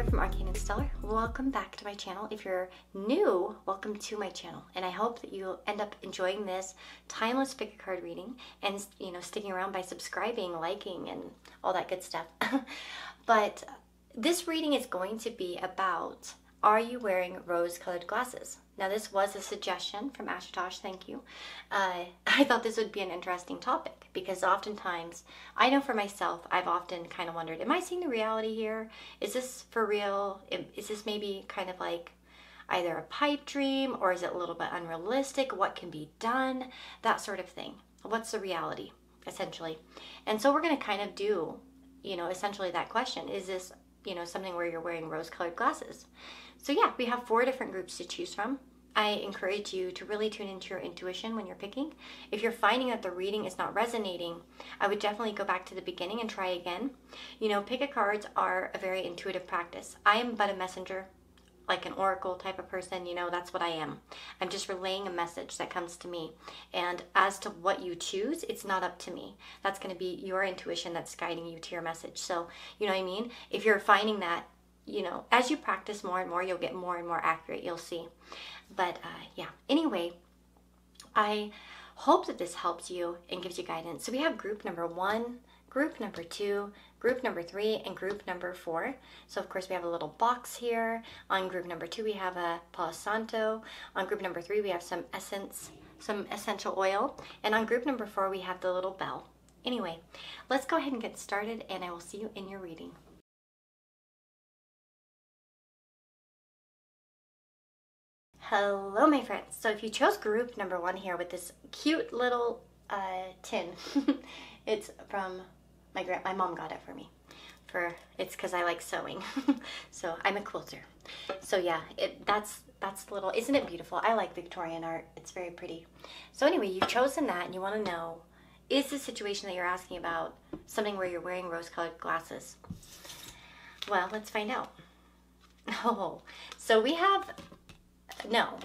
here from Arcane and Stellar. Welcome back to my channel. If you're new, welcome to my channel. And I hope that you'll end up enjoying this timeless pick a card reading and, sticking around by subscribing, liking, and all that good stuff. But this reading is going to be about, are you wearing rose-colored glasses? Now, this was a suggestion from Ashutosh, thank you. I thought this would be an interesting topic because oftentimes, I know for myself, I've often kind of wondered, am I seeing the reality here? Is this for real? Is this maybe kind of like either a pipe dream or is it a little bit unrealistic? What can be done? That sort of thing. What's the reality, essentially? And so we're going to kind of do, essentially that question. Is this, something where you're wearing rose-colored glasses? So yeah, we have 4 different groups to choose from. I encourage you to really tune into your intuition when you're picking. If you're finding that the reading is not resonating, I would definitely go back to the beginning and try again. Pick-a-cards are a very intuitive practice. I am but a messenger, like an oracle type of person, that's what I am. I'm just relaying a message that comes to me. And as to what you choose, it's not up to me. That's going to be your intuition that's guiding you to your message. So, you know what I mean? If you're finding that, as you practice more and more, you'll get more and more accurate, you'll see. But yeah, anyway, I hope that this helps you and gives you guidance. So we have group number 1, group number 2, group number 3, and group number 4. So of course we have a little box here. On group number 2 we have a Palo Santo. On group number 3 we have some essential oil. And on group number 4 we have the little bell. Anyway, let's go ahead and get started and I will see you in your reading. Hello, my friends. So if you chose group number 1 here with this cute little tin, it's from my mom got it for me. It's because I like sewing. So I'm a quilter. So yeah, that's little. Isn't it beautiful? I like Victorian art. It's very pretty. So anyway, you've chosen that and you want to know, is the situation that you're asking about something where you're wearing rose-colored glasses? Well, let's find out. Oh, so we have. No,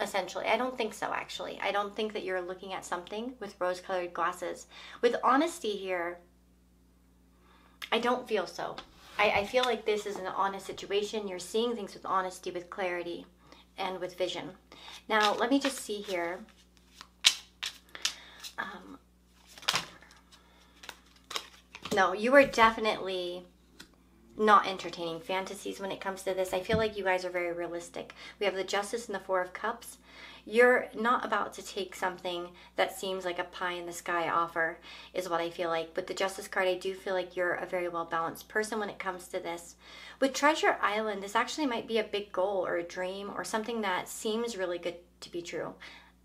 essentially. I don't think so, actually. I don't think that you're looking at something with rose-colored glasses. With honesty here, I don't feel so. I feel like this is an honest situation. You're seeing things with honesty, with clarity, and with vision. Now, let me just see here. No, you are definitely not entertaining fantasies when it comes to this. I feel like you guys are very realistic. We have the Justice and the 4 of Cups. You're not about to take something that seems like a pie in the sky offer, is what I feel like. With the Justice card, I do feel like you're a very well balanced person when it comes to this. With Treasure Island, this actually might be a big goal or a dream or something that seems really good to be true.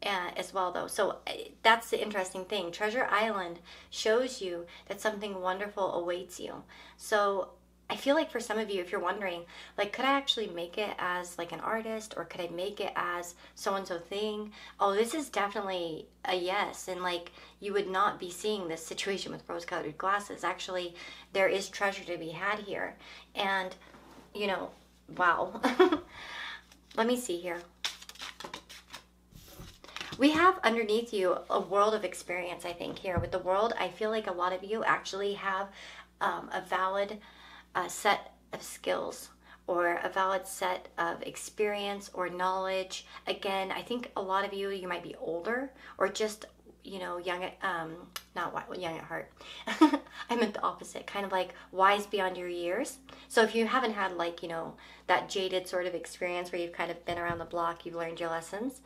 As well though. So that's the interesting thing. Treasure Island shows you that something wonderful awaits you. So I feel like for some of you, if you're wondering, like, could I actually make it as like an artist or could I make it as so-and-so thing? Oh, this is definitely a yes. And like, you would not be seeing this situation with rose-colored glasses. Actually, there is treasure to be had here. And, wow. Let me see here. We have underneath you a world of experience, I think, here. With the world, I feel like a lot of you actually have a valid set of skills or a valid set of experience or knowledge. Again, I think a lot of you might be older or just, young at, not young at heart. I meant the opposite, kind of like wise beyond your years. So if you haven't had like, that jaded sort of experience where you've kind of been around the block, you've learned your lessons,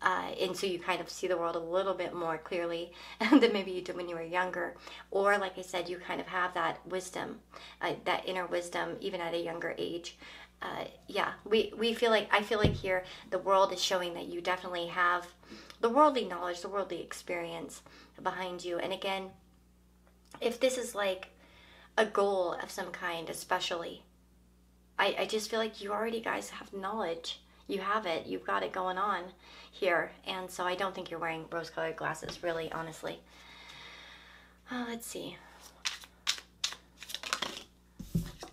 and so you kind of see the world a little bit more clearly than maybe you did when you were younger. Or like I said, you kind of have that wisdom, that inner wisdom, even at a younger age. Yeah, I feel like here the world is showing that you definitely have the worldly knowledge, the worldly experience behind you. And again, if this is like a goal of some kind, especially, I just feel like you already guys have knowledge. You have it. You've got it going on here. And so I don't think you're wearing rose-colored glasses, really, honestly. Let's see.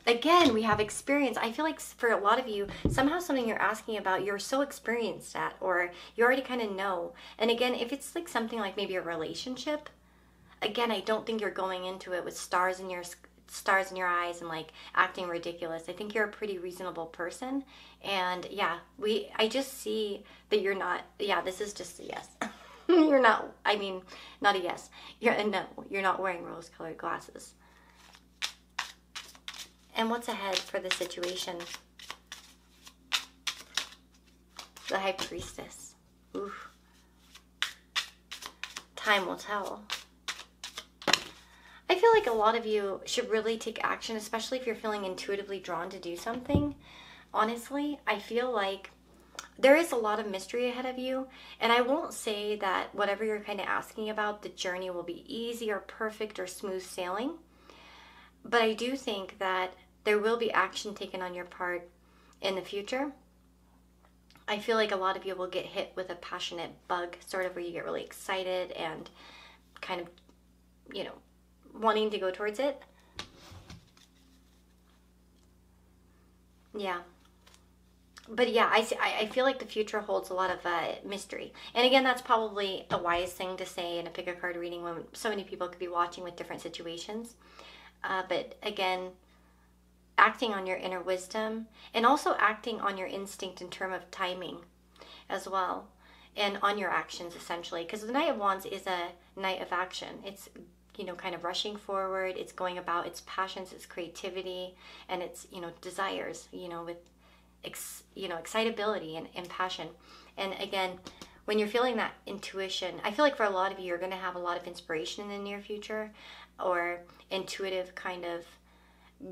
Again, we have experience. I feel like for a lot of you, somehow something you're asking about, you're so experienced at, or you already kind of know. And again, if it's like something like maybe a relationship, again, I don't think you're going into it with stars in your stars in your eyes and like acting ridiculous. I think you're a pretty reasonable person. And yeah, I just see that you're not, yeah, this is just a yes. You're not, I mean, not a yes. You're a no. You're not wearing rose-colored glasses. And what's ahead for the situation? The High Priestess. Oof. Time will tell. I feel like a lot of you should really take action, especially if you're feeling intuitively drawn to do something. Honestly, I feel like there is a lot of mystery ahead of you, and I won't say that whatever you're kind of asking about, the journey will be easy or perfect or smooth sailing, but I do think that there will be action taken on your part in the future. I feel like a lot of you will get hit with a passionate bug, sort of where you get really excited and kind of, you know, wanting to go towards it. Yeah. But yeah, I feel like the future holds a lot of mystery. And again, that's probably a wise thing to say in a pick a card reading when so many people could be watching with different situations. But again, acting on your inner wisdom and also acting on your instinct in terms of timing as well. And on your actions, essentially. Because the Knight of Wands is a knight of action. It's, you know, kind of rushing forward. It's going about its passions, its creativity, and its, you know, desires, you know, with excitability and passion. And again, when you're feeling that intuition, I feel like for a lot of you, you're going to have a lot of inspiration in the near future, or intuitive kind of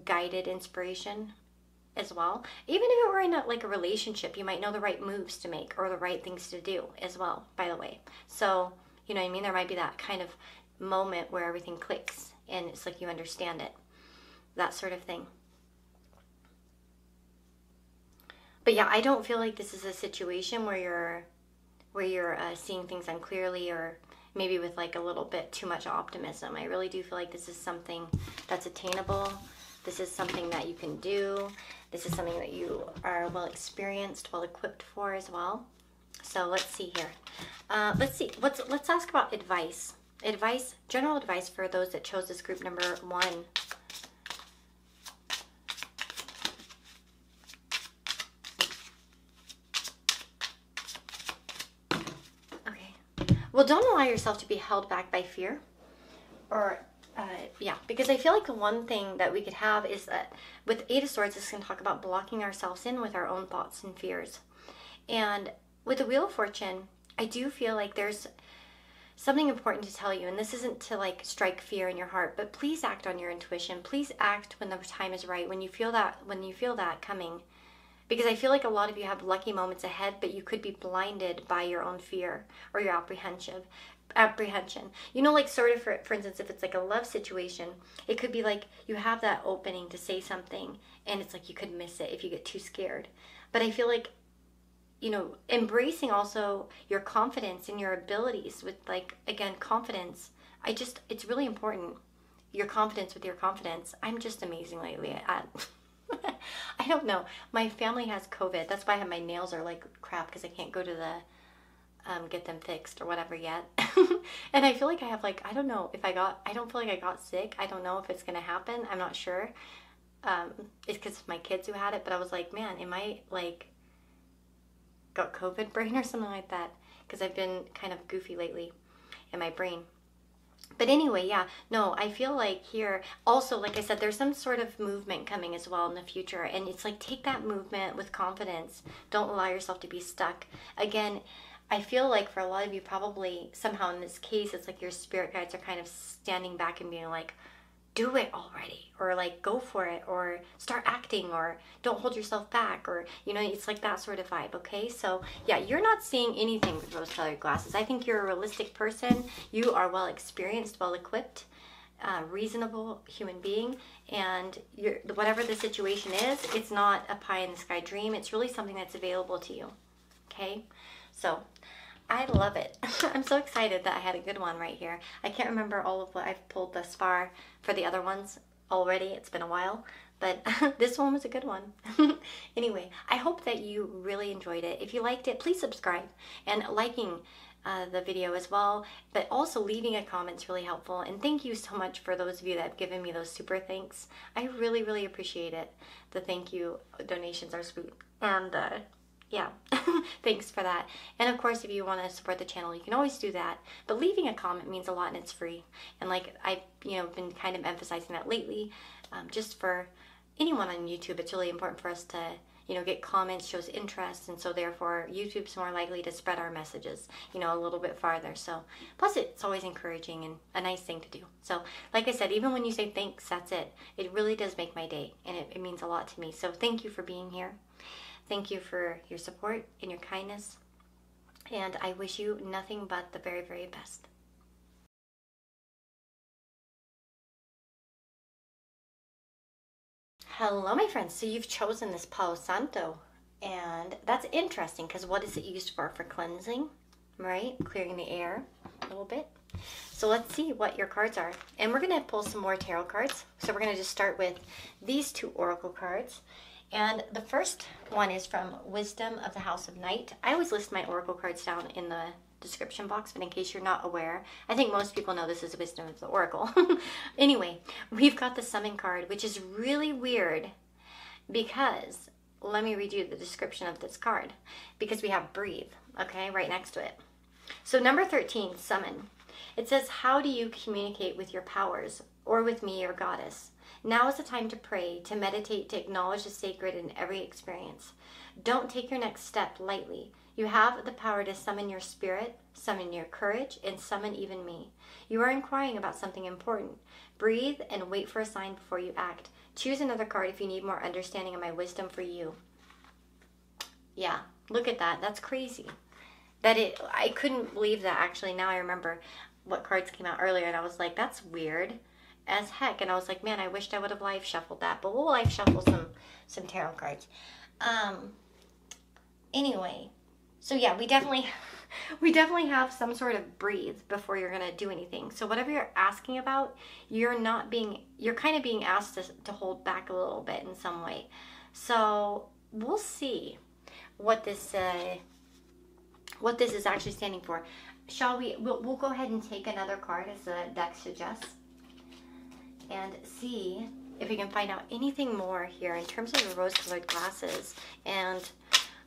guided inspiration as well. Even if it were in like a relationship, you might know the right moves to make or the right things to do as well, by the way. So, you know what I mean? There might be that kind of moment where everything clicks and it's like you understand it. That sort of thing. But yeah, I don't feel like this is a situation where you're seeing things unclearly or maybe with like a little bit too much optimism. I really do feel like this is something that's attainable. This is something that you can do. This is something that you are well experienced, well equipped for as well. So let's see here. Let's see. Let's ask about advice. Advice, general advice for those that chose this group number 1. Well, don't allow yourself to be held back by fear. Or, yeah, because I feel like the one thing that we could have is that with 8 of Swords, this can talk about blocking ourselves in with our own thoughts and fears. And with the Wheel of Fortune, I do feel like there's something important to tell you. And this isn't to like strike fear in your heart, but please act on your intuition. Please act when the time is right, when you feel that coming. Because I feel like a lot of you have lucky moments ahead, but you could be blinded by your own fear or your apprehension. You know, like sort of, for instance, if it's like a love situation, it could be like you have that opening to say something and it's like you could miss it if you get too scared. But I feel like, you know, embracing also your confidence and your abilities with like, again, confidence. It's really important. Your confidence with your confidence. I'm just amazing lately at I don't know. My family has COVID. That's why I have my nails are like crap because I can't go to the get them fixed or whatever yet. And I feel like I have like, I don't feel like I got sick. I don't know if it's going to happen. I'm not sure. It's because of my kids who had it, but I was like, man, am I like got COVID brain or something like that? Because I've been kind of goofy lately in my brain. But anyway, yeah, no, I feel like here, also, like I said, there's some sort of movement coming as well in the future. And it's like, take that movement with confidence. Don't allow yourself to be stuck. Again, I feel like for a lot of you, probably somehow in this case, it's like your spirit guides are kind of standing back and being like, do it already, or like go for it, or start acting, or don't hold yourself back, or, you know, it's like that sort of vibe. Okay, so yeah, you're not seeing anything with rose-colored glasses. I think you're a realistic person. You are well experienced, well equipped, reasonable human being, and whatever the situation is, it's not a pie in the sky dream. It's really something that's available to you. Okay, so I love it. I'm so excited that I had a good one right here. I can't remember all of what I've pulled thus far for the other ones already. It's been a while. but this one was a good one. Anyway, I hope that you really enjoyed it. If you liked it, please subscribe, and liking the video as well, but also leaving a comment is really helpful. And thank you so much for those of you that have given me those super thanks. I really, really appreciate it. The thank you donations are sweet. And yeah, thanks for that. And of course, if you want to support the channel, you can always do that. But leaving a comment means a lot, and it's free. And like I've been kind of emphasizing that lately, just for anyone on YouTube, it's really important for us to get comments, shows interest, and so therefore YouTube's more likely to spread our messages, a little bit farther. So plus it's always encouraging and a nice thing to do. So like I said, even when you say thanks, that's it. It really does make my day, and it means a lot to me. So thank you for being here. Thank you for your support and your kindness. And I wish you nothing but the very, very best. Hello, my friends. So you've chosen this Palo Santo, and that's interesting because what is it used for? For cleansing, right? Clearing the air a little bit. So let's see what your cards are. And we're going to pull some more tarot cards. So we're going to just start with these two oracle cards. And the first one is from Wisdom of the House of Night. I always list my oracle cards down in the description box, but in case you're not aware, I think most people know this is Wisdom of the Oracle. Anyway, we've got the Summon card, which is really weird because, let me read you the description of this card, because we have Breathe, okay, right next to it. So number 13, Summon. It says, how do you communicate with your powers, or with me, your goddess? Now is the time to pray, to meditate, to acknowledge the sacred in every experience. Don't take your next step lightly. You have the power to summon your spirit, summon your courage, and summon even me. You are inquiring about something important. Breathe and wait for a sign before you act. Choose another card if you need more understanding of my wisdom for you. Yeah, look at that. That's crazy. I couldn't believe that, actually. Now I remember what cards came out earlier, and I was like, that's weird as heck. And I was like, man, I wished I would have live shuffled that. But we'll live shuffle some tarot cards. Anyway. So yeah, we definitely have some sort of breathe before you're gonna do anything. So whatever you're asking about, you're kind of being asked to hold back a little bit in some way. So we'll see what this is actually standing for. Shall we? We'll go ahead and take another card as the deck suggests, and see if we can find out anything more here in terms of the rose-colored glasses and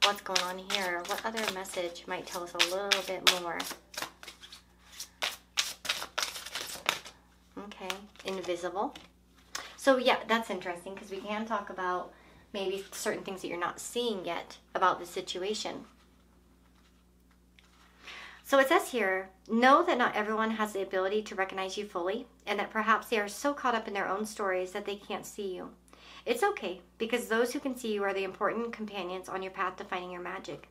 what's going on here. What other message might tell us a little bit more? Okay, invisible. So yeah, that's interesting because we can talk about maybe certain things that you're not seeing yet about the situation. So it says here, know that not everyone has the ability to recognize you fully, and that perhaps they are so caught up in their own stories that they can't see you. It's okay, because those who can see you are the important companions on your path to finding your magic.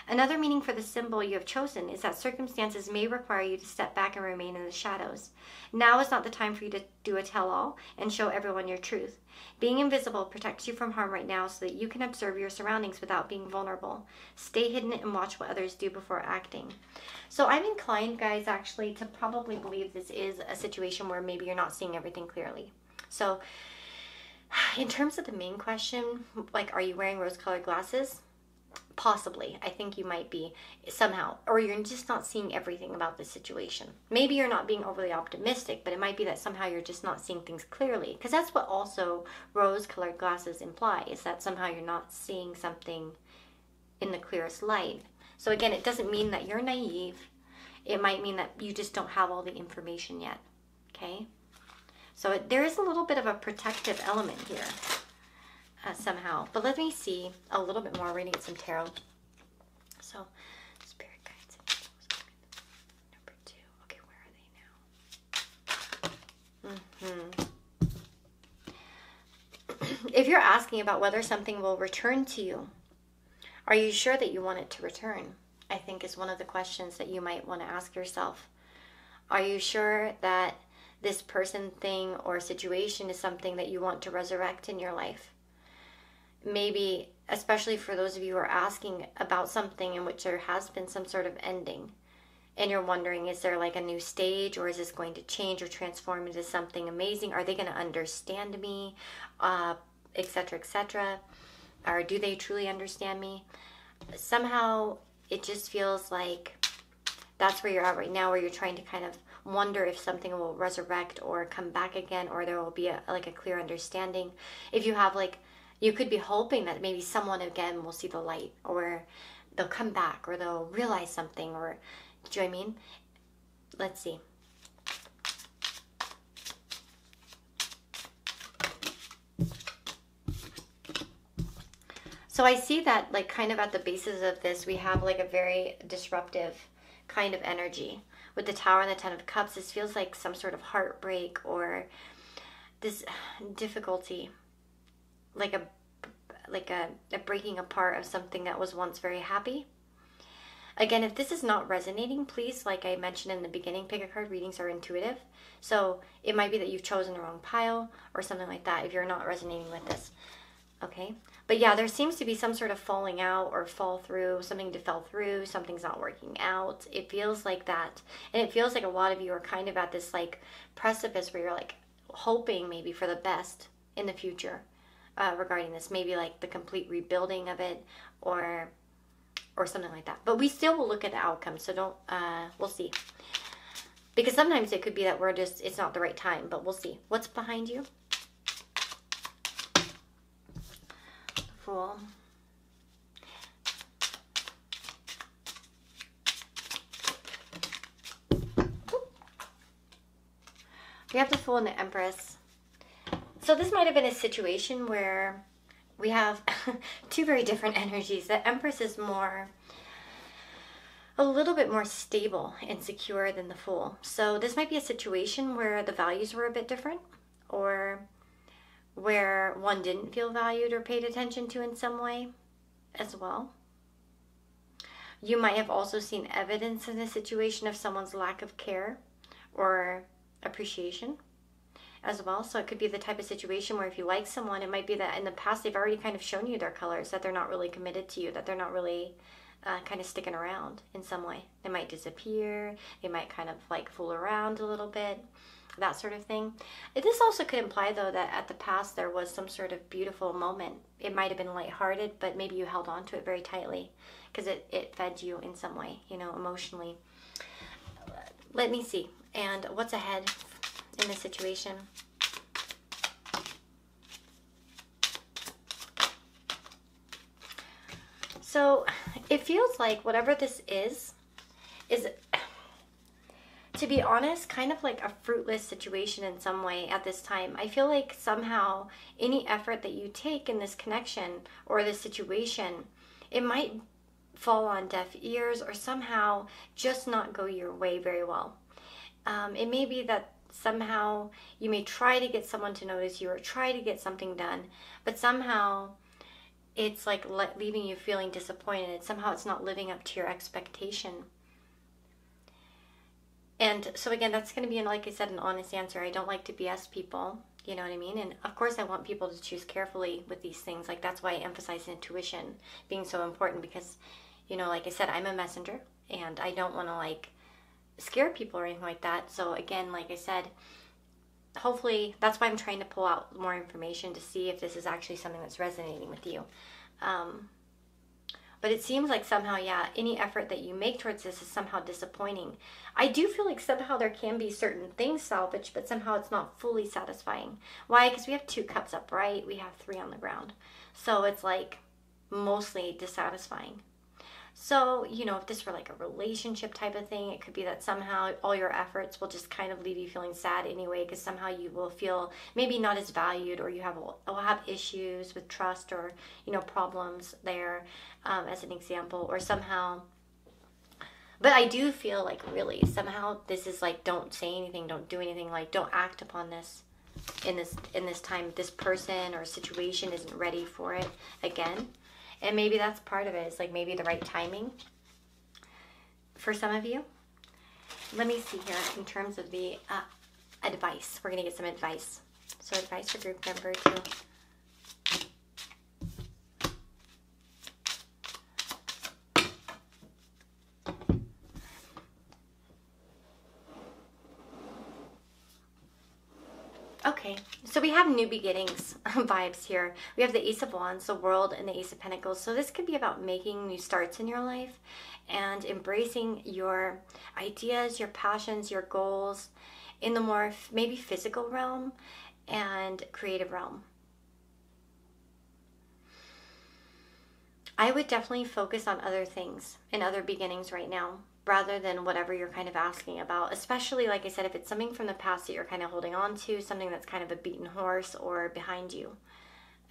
Another meaning for the symbol you have chosen is that circumstances may require you to step back and remain in the shadows. Now is not the time for you to do a tell-all and show everyone your truth. Being invisible protects you from harm right now so that you can observe your surroundings without being vulnerable. Stay hidden and watch what others do before acting. So I'm inclined, guys, actually, to probably believe this is a situation where maybe you're not seeing everything clearly. So in terms of the main question, like, are you wearing rose-colored glasses? Possibly. I think you might be somehow. Or you're just not seeing everything about the situation. Maybe you're not being overly optimistic, but it might be that somehow you're just not seeing things clearly. Because that's what also rose-colored glasses imply, is that somehow you're not seeing something in the clearest light. So again, it doesn't mean that you're naive. It might mean that you just don't have all the information yet. Okay? So there is a little bit of a protective element here. Somehow. But let me see a little bit more. We're going to get some tarot. So, spirit guides. Number 2. Okay, where are they now? If you're asking about whether something will return to you, are you sure that you want it to return? I think is one of the questions that you might want to ask yourself. Are you sure that this person, thing, or situation is something that you want to resurrect in your life? Maybe, especially for those of you who are asking about something in which there has been some sort of ending, and you're wondering, is there like a new stage, or is this going to change or transform into something amazing? Are they going to understand me? etc., etc.? Or do they truly understand me? Somehow it just feels like that's where you're at right now, where you're trying to kind of wonder if something will resurrect or come back again, or there will be a clear understanding. If you have you could be hoping that maybe someone again will see the light, or they'll come back, or they'll realize something, or do you know what I mean? Let's see. So I see that kind of at the basis of this, we have a very disruptive kind of energy. With the Tower and the Ten of Cups, this feels like some sort of heartbreak or this difficulty, like a breaking apart of something that was once very happy. Again, if this is not resonating, please, like I mentioned in the beginning, pick a card. Readings are intuitive. So it might be that you've chosen the wrong pile or something like that if you're not resonating with this. Okay? But yeah, there seems to be some sort of falling out or fall through, something to fell through, something's not working out. It feels like that. And it feels like a lot of you are kind of at this precipice where you're hoping maybe for the best in the future regarding this. Maybe the complete rebuilding of it or something like that. But we still will look at the outcome, so don't, we'll see. Because sometimes it could be that it's not the right time, but we'll see. What's behind you? Fool. We have the Fool and the Empress. So this might have been a situation where we have two very different energies. The Empress is a little bit more stable and secure than the Fool. So this might be a situation where the values were a bit different, or where one didn't feel valued or paid attention to in some way as well. You might have also seen evidence in a situation of someone's lack of care or appreciation as well. So it could be the type of situation where if you like someone, it might be that in the past they've already kind of shown you their colors, that they're not really committed to you, that they're not really kind of sticking around in some way. They might disappear, they might kind of fool around a little bit, that sort of thing. This also could imply, though, that at the past there was some sort of beautiful moment. It might have been lighthearted, but maybe you held on to it very tightly because it fed you in some way, emotionally. Let me see. And what's ahead in this situation? So it feels like whatever this is, to be honest, kind of like a fruitless situation in some way at this time. I feel like somehow any effort that you take in this connection or this situation, it might fall on deaf ears or somehow just not go your way very well. It may be that somehow you may try to get someone to notice you or try to get something done, but somehow it's leaving you feeling disappointed. Somehow it's not living up to your expectation. And so again, that's going to be, like I said, an honest answer. I don't like to BS people, you know what I mean? And of course I want people to choose carefully with these things. That's why I emphasize intuition being so important because, like I said, I'm a messenger and I don't want to scare people or anything like that. So again, like I said, hopefully that's why I'm trying to pull out more information to see if this is actually something that's resonating with you. But it seems like somehow, yeah, any effort that you make towards this is somehow disappointing. I do feel like somehow there can be certain things salvaged, but somehow it's not fully satisfying. Why? Because we have 2 cups upright, we have 3 on the ground. So it's mostly dissatisfying. So, if this were a relationship type of thing, it could be that somehow all your efforts will just kind of leave you feeling sad anyway, because somehow you will feel maybe not as valued, or you will have issues with trust or, problems there, as an example, or somehow. But I do feel really somehow this is don't say anything, don't do anything, don't act upon this in this time. This person or situation isn't ready for it again. And maybe that's part of it. It's maybe the right timing for some of you. Let me see here in terms of the advice. We're going to get some advice. So advice for group number 2. Okay, so we have new beginnings vibes here. We have the Ace of Wands, the World, and the Ace of Pentacles. So this could be about making new starts in your life and embracing your ideas, your passions, your goals in the more maybe physical realm and creative realm. I would definitely focus on other things and other beginnings right now, rather than whatever you're kind of asking about. Especially, like I said, if it's something from the past that you're kind of holding on to, something that's kind of a beaten horse or behind you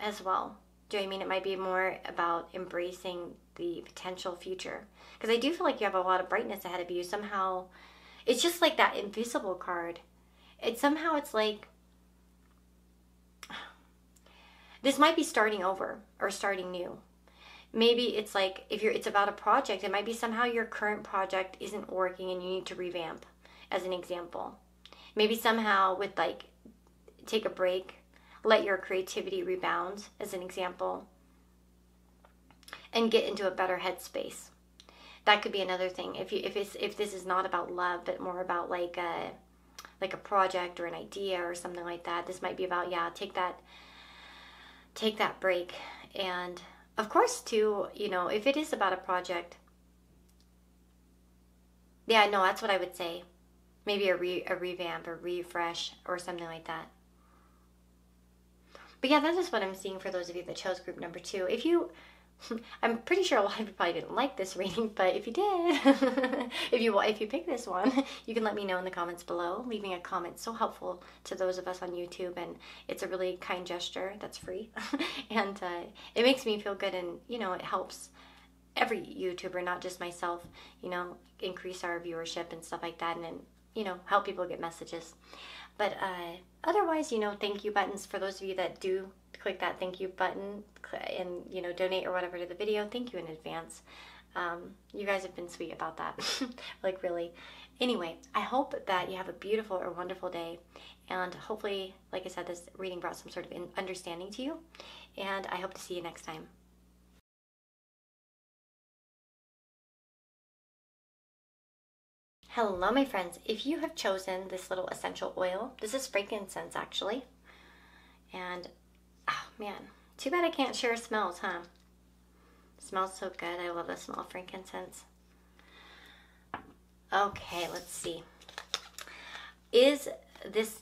as well. Do you know what I mean? It might be more about embracing the potential future. Because I do feel like you have a lot of brightness ahead of you. Somehow, it's just like that invisible card. It's like, this might be starting over or starting new. Maybe it's like, it's about a project, it might be somehow your current project isn't working and you need to revamp, as an example. Maybe somehow with like, take a break, let your creativity rebound, as an example, and get into a better headspace. That could be another thing. If this is not about love, but more about like a project or an idea or something like that, this might be about, yeah, take that break. And of course, too, you know, if it is about a project, yeah, no, that's what I would say. Maybe a revamp or refresh or something like that. But yeah, that's just what I'm seeing for those of you that chose group number 2. If you, I'm pretty sure a lot of you probably didn't like this reading, but if you did, if you picked this one, you can let me know in the comments below. Leaving a comment so helpful to those of us on YouTube, and it's a really kind gesture that's free, and it makes me feel good, and you know, it helps every YouTuber, not just myself, you know, increase our viewership and stuff like that, and then, you know, help people get messages. But otherwise, you know, thank you buttons for those of you that do click that thank you button and, you know, donate or whatever to the video. Thank you in advance. You guys have been sweet about that. Like, really. Anyway, I hope that you have a beautiful or wonderful day. And hopefully, like I said, this reading brought some sort of understanding to you. And I hope to see you next time. Hello, my friends. If you have chosen this little essential oil, this is frankincense, actually. And, oh man, too bad I can't share smells, huh? It smells so good. I love the smell of frankincense. Okay, let's see. Is this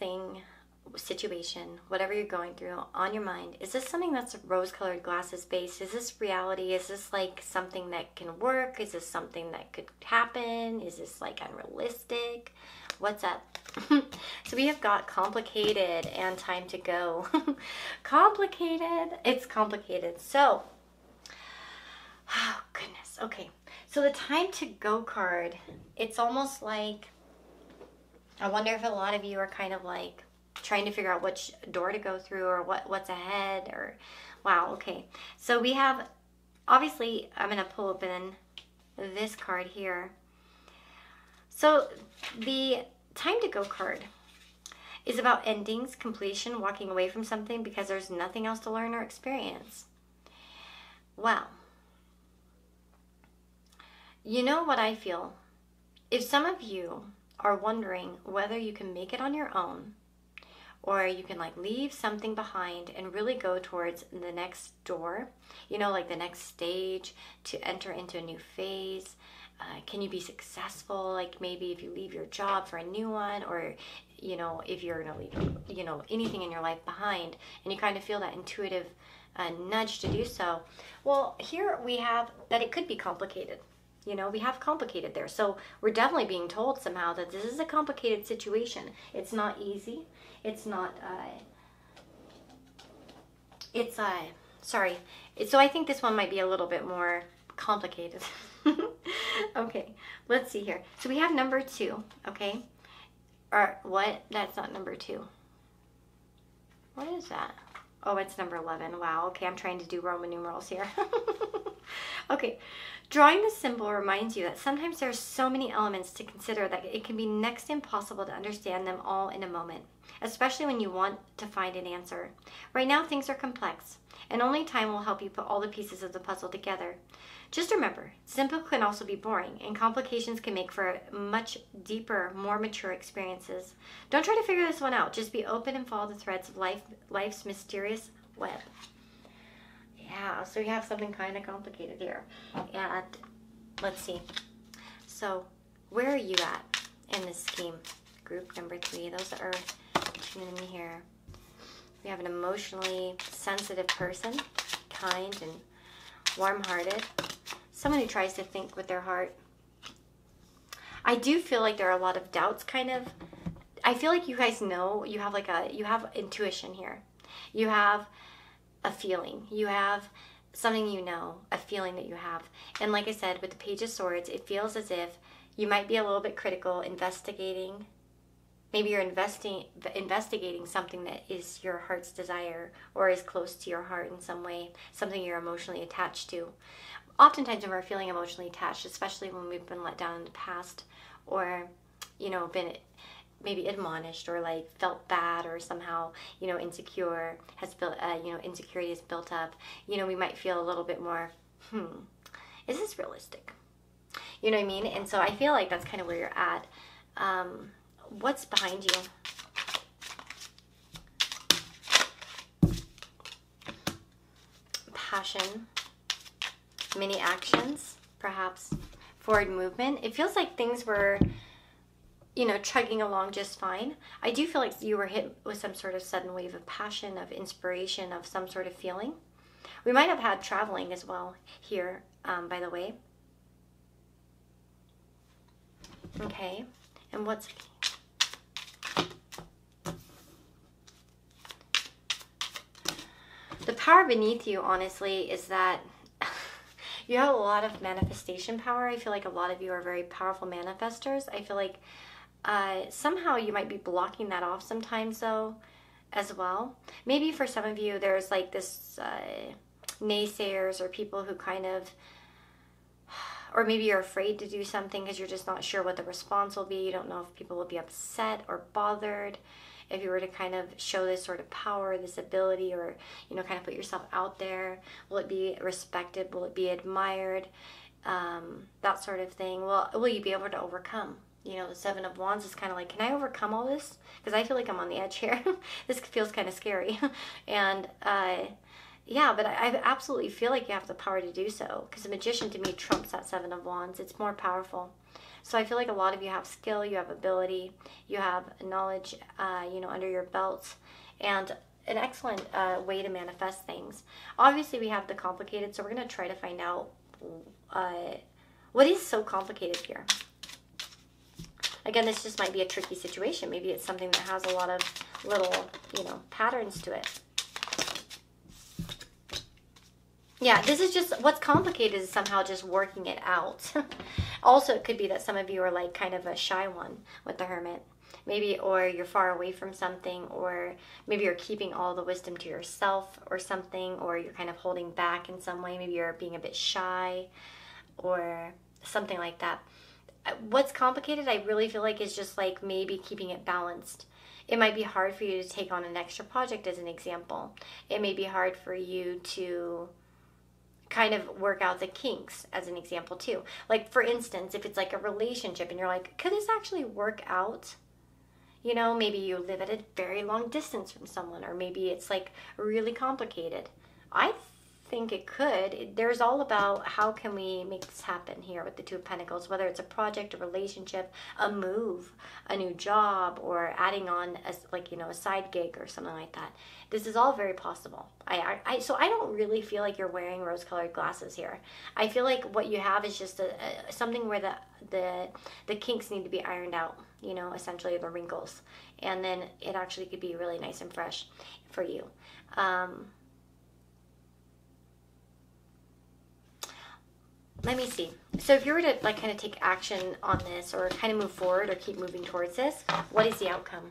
situation, whatever you're going through, on your mind, is this something that's rose-colored glasses based? Is this reality? Is this like something that can work? Is this something that could happen? Is this like unrealistic? What's up? So we have got complicated and time to go. Complicated. It's complicated. So, oh goodness. Okay. So the time to go card, it's almost like, I wonder if a lot of you are kind of like trying to figure out which door to go through or what's ahead, or wow. Okay. So we have, obviously, I'm going to pull open this card here. So the time to go card is about endings, completion, walking away from something because there's nothing else to learn or experience. Well, you know what I feel? If some of you are wondering whether you can make it on your own, or you can like leave something behind and really go towards the next door, you know, like the next stage to enter into a new phase. Can you be successful? Like maybe if you leave your job for a new one, or, you know, if you're going to leave, you know, anything in your life behind, and you kind of feel that intuitive nudge to do so. Well, here we have that it could be complicated. You know, we have complicated there. So we're definitely being told somehow that this is a complicated situation. It's not easy. It's not, sorry. So I think this one might be a little bit more complicated. Okay, let's see here. So we have number 2, okay? Or what? That's not number 2. What is that? Oh, it's number 11. Wow, okay, I'm trying to do Roman numerals here. Okay, drawing the symbol reminds you that sometimes there are so many elements to consider that it can be next to impossible to understand them all in a moment, especially when you want to find an answer. Right now, things are complex. And only time will help you put all the pieces of the puzzle together. Just remember, simple can also be boring, and complications can make for much deeper, more mature experiences. Don't try to figure this one out. Just be open and follow the threads of life's mysterious web. Yeah, so we have something kind of complicated here. And let's see. So, where are you at in this scheme? Group number 3, those that are tuning in here. We have an emotionally sensitive person, kind and warm-hearted. Someone who tries to think with their heart. I do feel like there are a lot of doubts, kind of. I feel like you guys know, you have intuition here. You have a feeling. You have something you know, a feeling that you have. And like I said, with the Page of Swords, it feels as if you might be a little bit critical, investigating. Maybe you're investigating something that is your heart's desire or is close to your heart in some way, something you're emotionally attached to. Oftentimes when we're feeling emotionally attached, especially when we've been let down in the past or, you know, been maybe admonished or like felt bad or somehow, you know, insecure has built, insecurity is built up, you know, we might feel a little bit more, is this realistic? You know what I mean? And so I feel like that's kind of where you're at. What's behind you? Passion, many actions, perhaps forward movement. It feels like things were, you know, chugging along just fine. I do feel like you were hit with some sort of sudden wave of passion, of inspiration, of some sort of feeling. We might have had traveling as well here, by the way. Okay, and what's... The power beneath you, honestly, is that you have a lot of manifestation power. I feel like a lot of you are very powerful manifestors. I feel like somehow you might be blocking that off sometimes, though, as well. Maybe for some of you, there's like this naysayers or people who kind of, or maybe you're afraid to do something because you're just not sure what the response will be. You don't know if people will be upset or bothered. If you were to kind of show this sort of power, this ability, or, you know, kind of put yourself out there, will it be respected? Will it be admired? That sort of thing. Well, will you be able to overcome? You know, the Seven of Wands is kind of like, can I overcome all this? Because I feel like I'm on the edge here. This feels kind of scary. And, yeah, but I absolutely feel like you have the power to do so. Because the Magician, to me, trumps that Seven of Wands. It's more powerful. So I feel like a lot of you have skill, you have ability, you have knowledge, you know, under your belts, and an excellent way to manifest things. Obviously, we have the complicated, so we're going to try to find out what is so complicated here. Again, this just might be a tricky situation. Maybe it's something that has a lot of little, you know, patterns to it. Yeah, this is just, what's complicated is somehow just working it out. Also, it could be that some of you are like kind of a shy one with the Hermit. Maybe, or you're far away from something, or maybe you're keeping all the wisdom to yourself or something, or you're kind of holding back in some way. Maybe you're being a bit shy or something like that. What's complicated, I really feel like, is just like maybe keeping it balanced. It might be hard for you to take on an extra project as an example. It may be hard for you to kind of work out the kinks as an example too. Like, for instance, if it's like a relationship and you're like, could this actually work out? You know, maybe you live at a very long distance from someone, or maybe it's like really complicated. I think it could. There's all about how can we make this happen here with the Two of Pentacles, whether it's a project, a relationship, a move, a new job, or adding on a side gig or something like that. This is all very possible. So I don't really feel like you're wearing rose-colored glasses here. I feel like what you have is just something where the kinks need to be ironed out, you know, essentially the wrinkles. And then it actually could be really nice and fresh for you. Let me see. So if you were to like kind of take action on this, or kind of move forward or keep moving towards this, what is the outcome?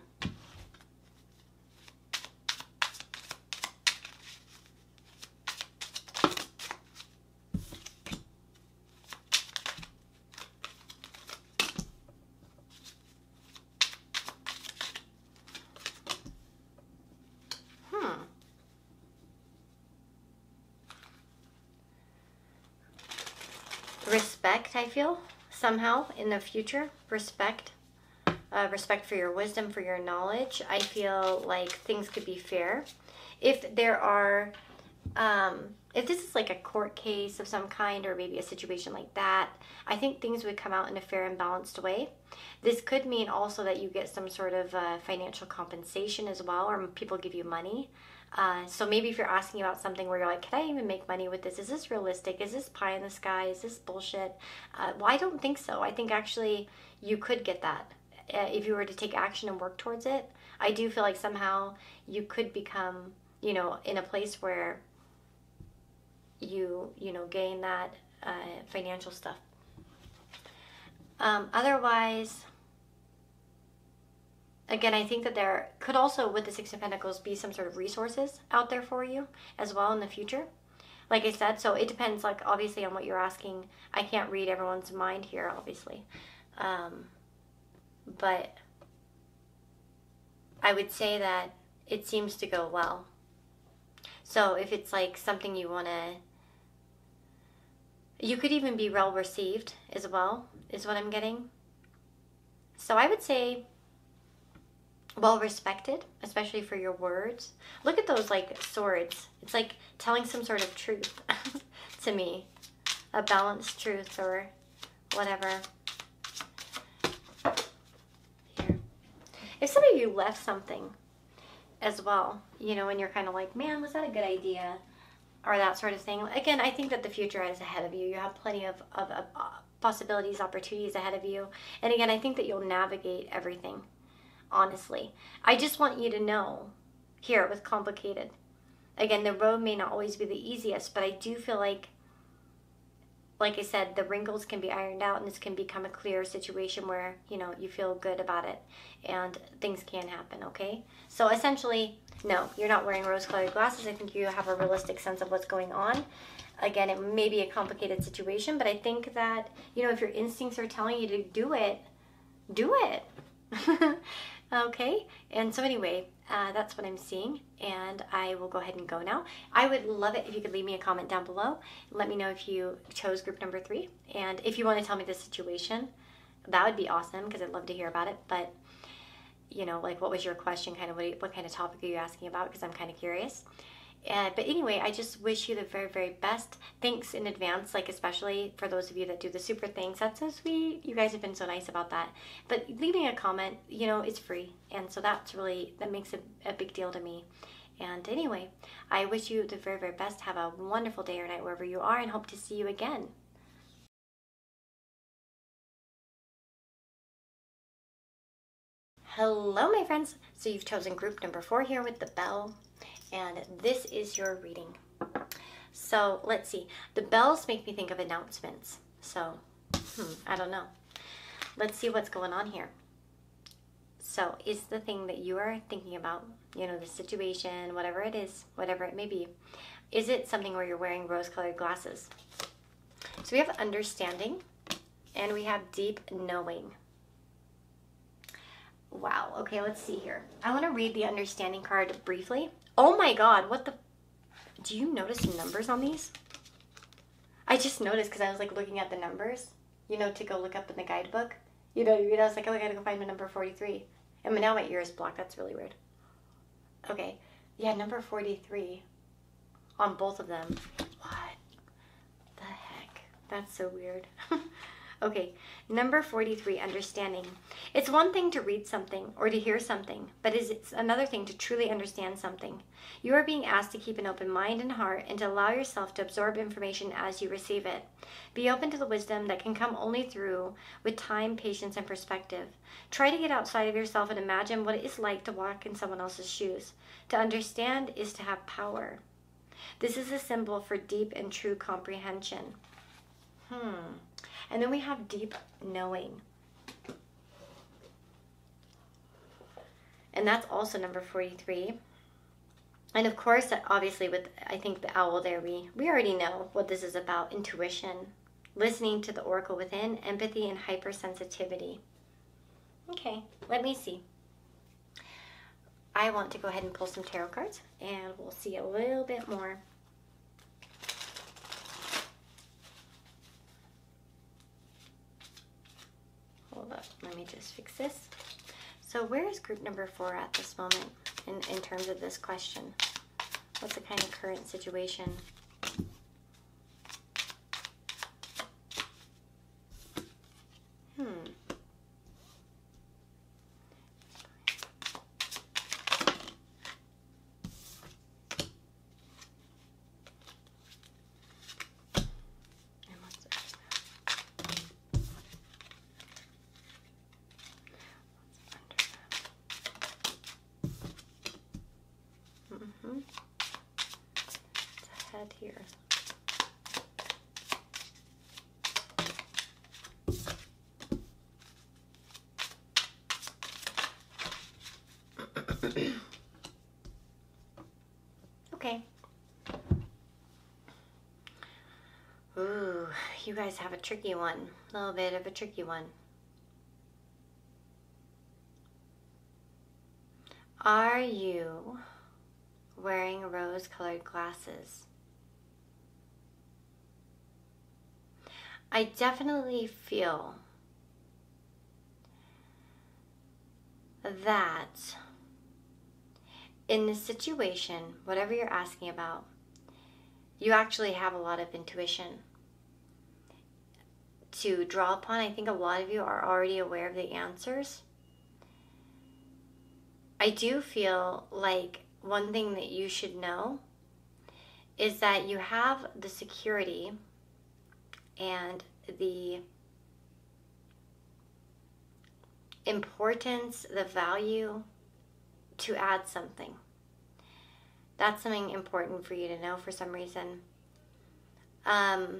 respect, I feel, somehow in the future. Respect. Respect for your wisdom, for your knowledge. I feel like things could be fair. If there are, if this is like a court case of some kind, or maybe a situation like that, I think things would come out in a fair and balanced way. This could mean also that you get some sort of financial compensation as well, or people give you money. So maybe if you're asking about something where you're like, can I even make money with this? Is this realistic? Is this pie in the sky? Is this bullshit? Well, I don't think so. I think actually you could get that. If you were to take action and work towards it, I do feel like somehow you could become, in a place where you gain that financial stuff. Otherwise, again, I think that there could also, with the Six of Pentacles, be some sort of resources out there for you as well in the future. Like I said, so it depends, like, obviously on what you're asking. I can't read everyone's mind here, obviously. But I would say that it seems to go well. So if it's like something you want to, you could even be well received as well, is what I'm getting. So I would say well respected, especially for your words. Look at those like swords. It's like telling some sort of truth to me, a balanced truth or whatever. Here. If some of you left something as well, and you're kind of like, man, was that a good idea? Or that sort of thing. Again, I think that the future is ahead of you. You have plenty of possibilities, opportunities ahead of you. And again, I think that you'll navigate everything, honestly. I just want you to know, here with complicated, again, the road may not always be the easiest, but I do feel like I said, the wrinkles can be ironed out and this can become a clear situation where, you feel good about it and things can happen, okay? So essentially, no, you're not wearing rose-colored glasses. I think you have a realistic sense of what's going on. Again, it may be a complicated situation, but I think that, if your instincts are telling you to do it, do it. Okay? And so anyway, that's what I'm seeing, and I will go ahead and go now. I would love it if you could leave me a comment down below. Let me know if you chose group number 3, and if you want to tell me the situation, that would be awesome, because I'd love to hear about it. But like, what was your question? Kind of what kind of topic are you asking about? Because I'm kind of curious. But anyway, I just wish you the very, very best. Thanks in advance, like especially for those of you that do the super thanks. That's so sweet. You guys have been so nice about that. But leaving a comment, it's free. And so that makes a big deal to me. And anyway, I wish you the very, very best. Have a wonderful day or night wherever you are, and hope to see you again. Hello, my friends. So you've chosen group number 4 here with the bell. And this is your reading. So let's see. The bells make me think of announcements. So, I don't know. Let's see what's going on here. So is the thing that you are thinking about, the situation, whatever it is, whatever it may be, is it something where you're wearing rose-colored glasses? So we have understanding and we have deep knowing. Wow. Okay, let's see here. I want to read the understanding card briefly. Oh my God, what the... Do you notice the numbers on these? I just noticed because I was like looking at the numbers, to go look up in the guidebook. I was like, oh, I gotta go find the number 43. And now my ear is blocked. That's really weird. Okay. Yeah, number 43 on both of them. What the heck? That's so weird. Okay, number 43, understanding. It's one thing to read something or to hear something, but it's another thing to truly understand something. You are being asked to keep an open mind and heart and to allow yourself to absorb information as you receive it. Be open to the wisdom that can come only through with time, patience, and perspective. Try to get outside of yourself and imagine what it is like to walk in someone else's shoes. To understand is to have power. This is a symbol for deep and true comprehension. And then we have deep knowing. And that's also number 43. And of course, obviously with, I think, the owl there, we already know what this is about. Intuition, listening to the oracle within, empathy, and hypersensitivity. Okay, let me see. I want to go ahead and pull some tarot cards, and we'll see a little bit more. let me just fix this. So where is group number 4 at this moment in terms of this question? What's the kind of current situation? It's ahead here. Okay. Ooh, you guys have a tricky one. A little bit of a tricky one. Are you wearing rose-colored glasses? I definitely feel that in this situation, whatever you're asking about, you actually have a lot of intuition to draw upon. I think a lot of you are already aware of the answers. I do feel like one thing that you should know is that you have the security and the importance, the value to add something. That's something important for you to know for some reason. I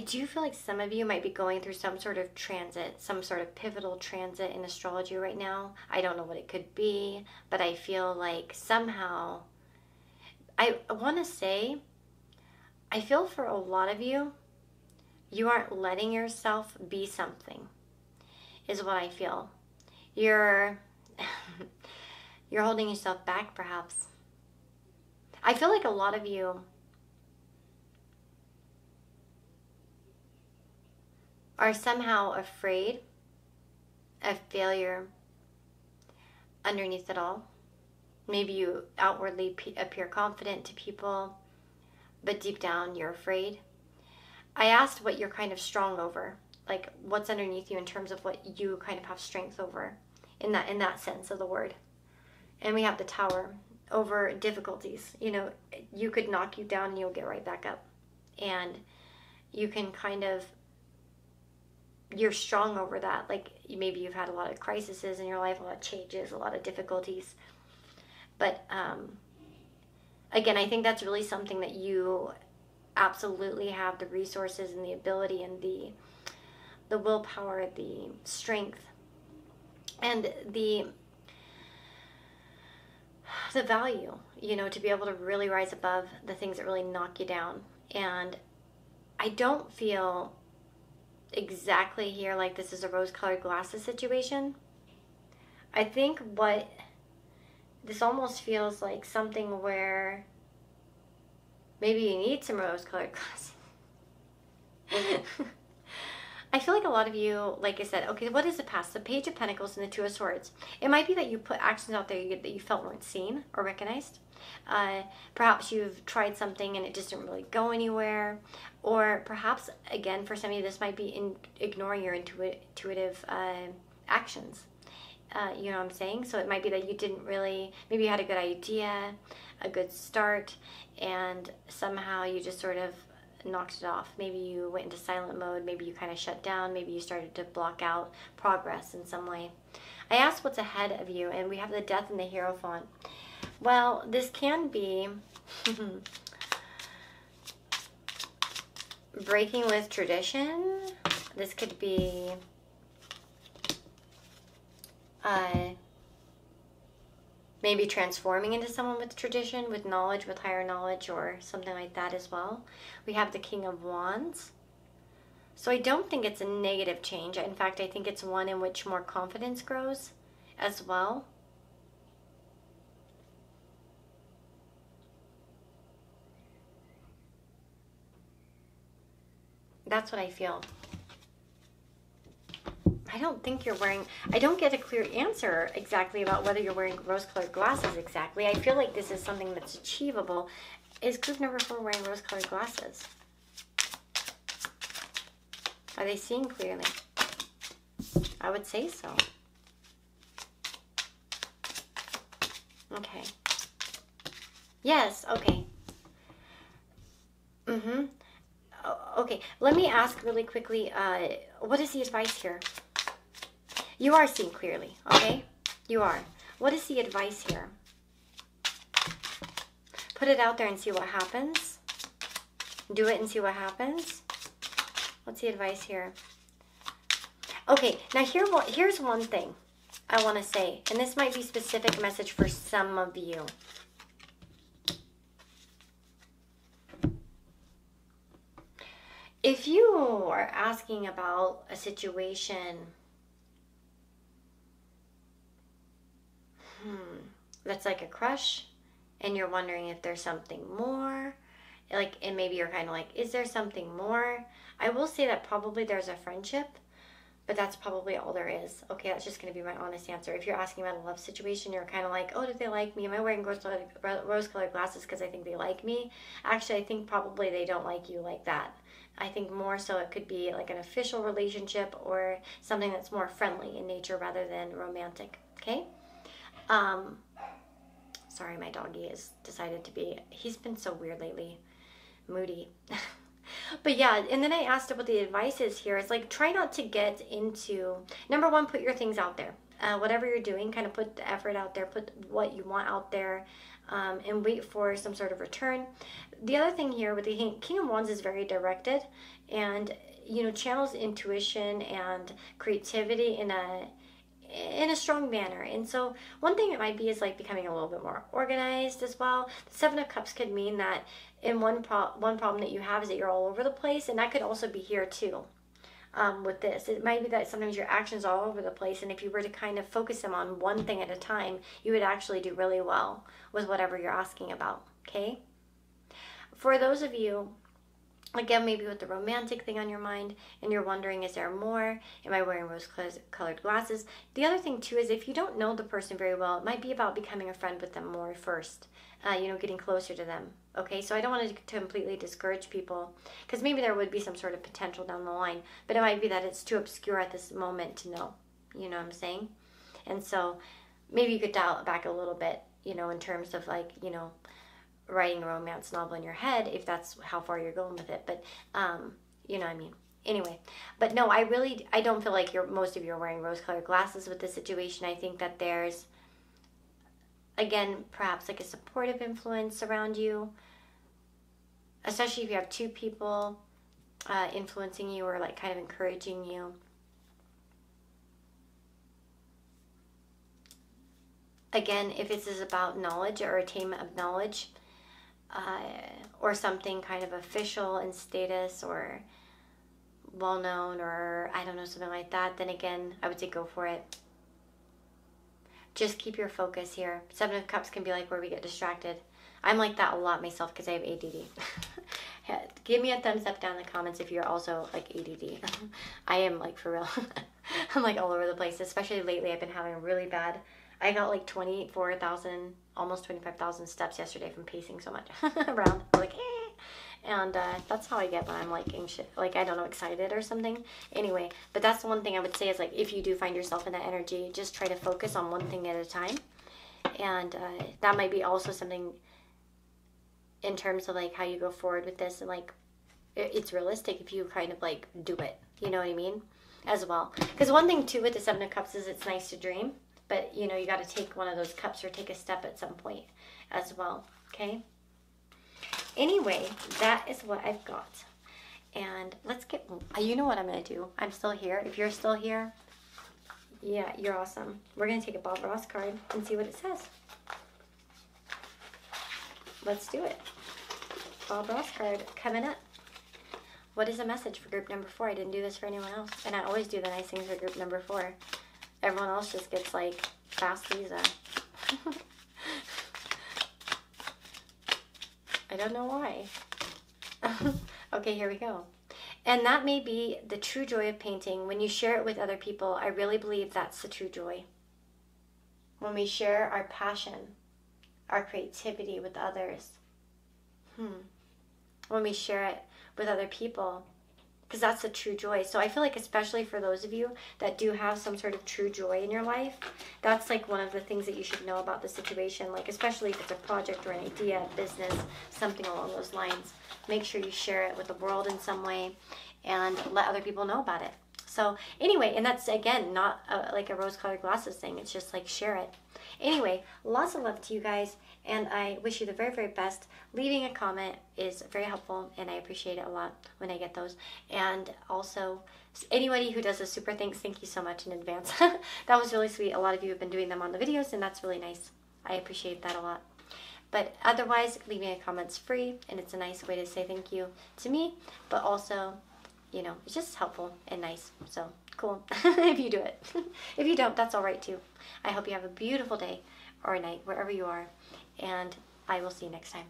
do feel like some of you might be going through some sort of transit, some sort of pivotal transit in astrology right now. I don't know what it could be, but I feel like somehow, I want to say, I feel for a lot of you, you aren't letting yourself be something, is what I feel. You're holding yourself back, perhaps. I feel like a lot of you are somehow afraid of failure underneath it all. Maybe you outwardly appear confident to people, but deep down you're afraid. I asked what you're kind of strong over, like what's underneath you in terms of what you kind of have strength over, in that sense of the word. And we have the Tower, over difficulties. You know, you could knock you down and you'll get right back up. And you can kind of, you're strong over that. Like maybe you've had a lot of crises in your life, a lot of changes, a lot of difficulties. But again, I think that's really something that you absolutely have the resources and the ability and the willpower, the strength, and the value, you know, to be able to really rise above the things that really knock you down. And I don't feel exactly here like this is a rose-colored glasses situation. I think what this almost feels like something where maybe you need some rose-colored glasses. I feel like a lot of you, like I said, okay, what is the past? The Page of Pentacles and the Two of Swords. It might be that you put actions out there that you felt weren't seen or recognized. Perhaps you've tried something and it just didn't really go anywhere. Or perhaps, again, for some of you, this might be ignoring your intuitive actions. You know what I'm saying? So it might be that you didn't really, maybe you had a good idea, a good start, and somehow you just sort of knocked it off. Maybe you went into silent mode, maybe you kind of shut down, maybe you started to block out progress in some way. I asked what's ahead of you, and we have the Death and the Hierophant. Well, this can be breaking with tradition. This could be maybe transforming into someone with tradition, with knowledge, with higher knowledge, or something like that as well. We have the King of Wands. So I don't think it's a negative change. In fact, I think it's one in which more confidence grows as well. That's what I feel. I don't think you're wearing, I don't get a clear answer exactly about whether you're wearing rose-colored glasses exactly. I feel like this is something that's achievable. Is group number 4 wearing rose-colored glasses? Are they seeing clearly? I would say so. Okay. Yes, okay. Okay, let me ask really quickly, what is the advice here? You are seeing clearly, okay? You are. What is the advice here? Put it out there and see what happens. Do it and see what happens. What's the advice here? Okay, now here's one thing I want to say, and this might be a specific message for some of you. If you are asking about a situation that's like a crush, and you're wondering if there's something more, like, and maybe you're kind of like, is there something more? I will say that probably there's a friendship, but that's probably all there is. Okay, that's just going to be my honest answer. If you're asking about a love situation, you're kind of like, oh, did they like me? Am I wearing rose-colored glasses because I think they like me? Actually, I think probably they don't like you like that. I think more so it could be like an official relationship or something that's more friendly in nature rather than romantic, okay? Sorry, my doggy has decided to be, he's been so weird lately, moody. But yeah, and then I asked what the advice is here. It's like, try not to get into, number one, put your things out there. Whatever you're doing, kind of put the effort out there, put what you want out there, and wait for some sort of return. The other thing here with the King of Wands is very directed, and, you know, channels intuition and creativity in a strong manner. And so one thing it might be is like becoming a little bit more organized as well. The Seven of Cups could mean that in one problem that you have is that you're all over the place, and that could also be here too. With this, it might be that sometimes your actions are all over the place, and if you were to kind of focus them on one thing at a time, you would actually do really well with whatever you're asking about. Okay, for those of you, again, maybe with the romantic thing on your mind and you're wondering, is there more? Am I wearing rose-colored glasses? The other thing too is if you don't know the person very well, it might be about becoming a friend with them more first, you know, getting closer to them. Okay, so I don't want to completely discourage people, because maybe there would be some sort of potential down the line, but it might be that it's too obscure at this moment to know. You know what I'm saying? And so maybe you could dial it back a little bit, you know, in terms of like, you know, writing a romance novel in your head, if that's how far you're going with it. But you know what I mean. Anyway, but no, I don't feel like most of you are wearing rose-colored glasses with this situation. I think that there's, again, perhaps like a supportive influence around you, especially if you have two people influencing you or like kind of encouraging you. Again, if this is about knowledge or attainment of knowledge, or something kind of official in status or well-known, or I don't know, something like that, then again, I would say go for it. Just keep your focus here. Seven of Cups can be like where we get distracted. I'm like that a lot myself because I have ADD. Give me a thumbs up down in the comments if you're also like ADD. I am, like, for real. I'm like all over the place, especially lately. I've been having really bad, I got like 24,000, almost 25,000 steps yesterday from pacing so much around. Like, eh. And that's how I get when I'm like anxious, like, I don't know, excited or something. Anyway, but that's the one thing I would say is like, if you do find yourself in that energy, just try to focus on one thing at a time. And that might be also something in terms of like how you go forward with this, and like it's realistic if you kind of like do it, you know what I mean, as well. Because one thing too with the Seven of Cups is it's nice to dream, but you know, you got to take one of those cups or take a step at some point as well. Okay, anyway, that is what I've got. And let's get, you know what I'm gonna do, I'm still here. If you're still here, yeah, you're awesome. We're gonna take a Bob Ross card and see what it says. Let's do it. Bob Ross card coming up. What is the message for group number 4? I didn't do this for anyone else, and I always do the nice things for group number 4. Everyone else just gets like fast visa. I don't know why. Okay, here we go. And that may be the true joy of painting. When you share it with other people, I really believe that's the true joy. When we share our passion, our creativity with others. When we share it with other people, because that's the true joy. So I feel like, especially for those of you that do have some sort of true joy in your life, that's like one of the things that you should know about the situation. Like, especially if it's a project or an idea, a business, something along those lines. Make sure you share it with the world in some way and let other people know about it. So anyway, and that's, again, not like a rose-colored glasses thing. It's just like, share it. Anyway, lots of love to you guys, and I wish you the very, very best. Leaving a comment is very helpful, and I appreciate it a lot when I get those. And also, anybody who does a super thanks, thank you so much in advance. That was really sweet. A lot of you have been doing them on the videos, and that's really nice. I appreciate that a lot. But otherwise, leaving a comment's free, and it's a nice way to say thank you to me, but also, you know, it's just helpful and nice. So cool if you do it. If you don't, that's all right too. I hope you have a beautiful day or night wherever you are, and I will see you next time.